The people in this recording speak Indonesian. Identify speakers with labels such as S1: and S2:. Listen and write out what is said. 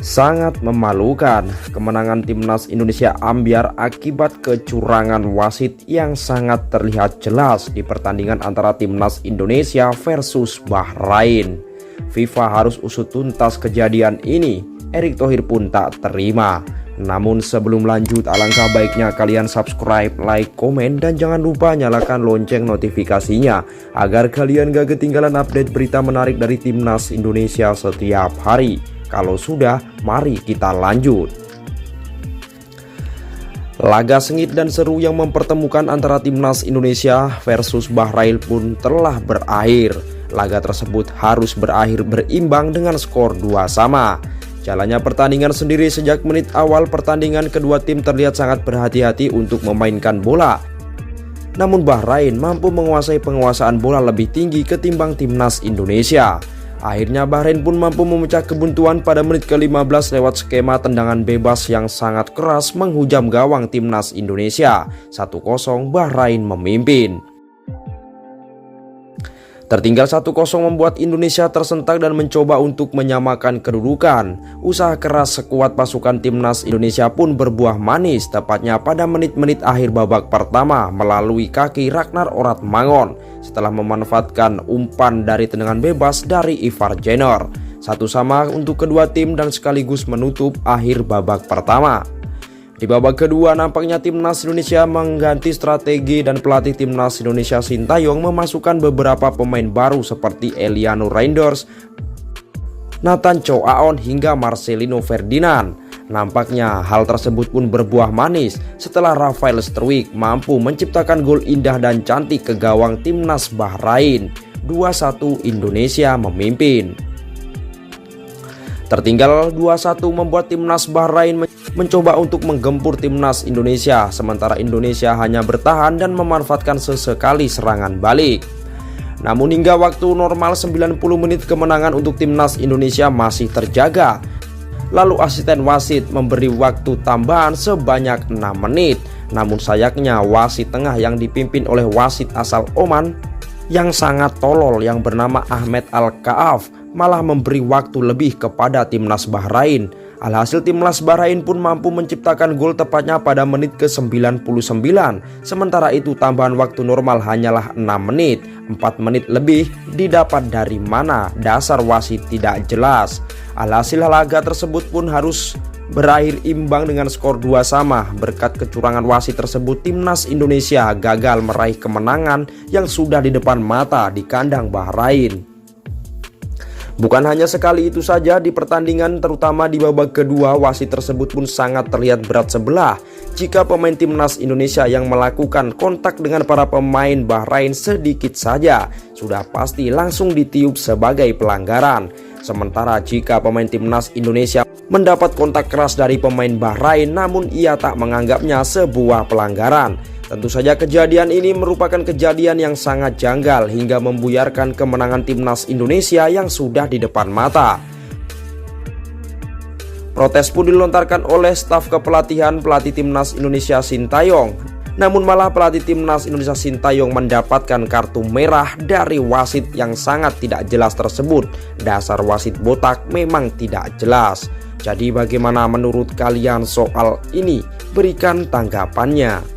S1: Sangat memalukan, kemenangan timnas Indonesia ambyar akibat kecurangan wasit yang sangat terlihat jelas di pertandingan antara timnas Indonesia versus Bahrain. FIFA harus usut tuntas kejadian ini. Erick Thohir pun tak terima. Namun sebelum lanjut, alangkah baiknya kalian subscribe, like, komen, dan jangan lupa nyalakan lonceng notifikasinya agar kalian gak ketinggalan update berita menarik dari timnas Indonesia setiap hari. Kalau sudah, mari kita lanjut. Laga sengit dan seru yang mempertemukan antara timnas Indonesia versus Bahrain pun telah berakhir. Laga tersebut harus berakhir berimbang dengan skor 2-2. Jalannya pertandingan sendiri sejak menit awal pertandingan, kedua tim terlihat sangat berhati-hati untuk memainkan bola. Namun Bahrain mampu menguasai penguasaan bola lebih tinggi ketimbang timnas Indonesia. Akhirnya Bahrain pun mampu memecah kebuntuan pada menit ke-15 lewat skema tendangan bebas yang sangat keras menghujam gawang timnas Indonesia. 1-0 Bahrain memimpin. Tertinggal 1-0 membuat Indonesia tersentak dan mencoba untuk menyamakan kedudukan. Usaha keras sekuat pasukan timnas Indonesia pun berbuah manis, tepatnya pada menit-menit akhir babak pertama melalui kaki Ragnar Oratmangun setelah memanfaatkan umpan dari tendangan bebas dari Ivar Jenner. 1-1 untuk kedua tim dan sekaligus menutup akhir babak pertama. Di babak kedua nampaknya timnas Indonesia mengganti strategi dan pelatih timnas Indonesia Sintayong memasukkan beberapa pemain baru seperti Eliano Reinders, Nathan Chow Aon hingga Marcelino Ferdinand. Nampaknya hal tersebut pun berbuah manis setelah Rafael Struijk mampu menciptakan gol indah dan cantik ke gawang timnas Bahrain. 2-1 Indonesia memimpin. Tertinggal 2-1 membuat timnas Bahrain mencoba untuk menggempur timnas Indonesia, sementara Indonesia hanya bertahan dan memanfaatkan sesekali serangan balik. Namun hingga waktu normal 90 menit kemenangan untuk timnas Indonesia masih terjaga. Lalu asisten wasit memberi waktu tambahan sebanyak 6 menit. Namun sayangnya wasit tengah yang dipimpin oleh wasit asal Oman yang sangat tolol yang bernama Ahmed Al-Kaaf malah memberi waktu lebih kepada timnas Bahrain. Alhasil timnas Bahrain pun mampu menciptakan gol tepatnya pada menit ke-99. Sementara itu tambahan waktu normal hanyalah 6 menit. 4 menit lebih didapat dari mana? Dasar wasit tidak jelas. Alhasil laga tersebut pun harus berakhir imbang dengan skor 2-2. Berkat kecurangan wasit tersebut, timnas Indonesia gagal meraih kemenangan yang sudah di depan mata di kandang Bahrain. Bukan hanya sekali itu saja, di pertandingan terutama di babak kedua, wasit tersebut pun sangat terlihat berat sebelah. Jika pemain timnas Indonesia yang melakukan kontak dengan para pemain Bahrain sedikit saja, sudah pasti langsung ditiup sebagai pelanggaran. Sementara jika pemain timnas Indonesia mendapat kontak keras dari pemain Bahrain, namun ia tak menganggapnya sebuah pelanggaran. Tentu saja kejadian ini merupakan kejadian yang sangat janggal hingga membuyarkan kemenangan timnas Indonesia yang sudah di depan mata. Protes pun dilontarkan oleh staf kepelatihan pelatih timnas Indonesia Sintayong. Namun malah pelatih timnas Indonesia Sintayong mendapatkan kartu merah dari wasit yang sangat tidak jelas tersebut. Dasar wasit botak memang tidak jelas. Jadi bagaimana menurut kalian soal ini? Berikan tanggapannya.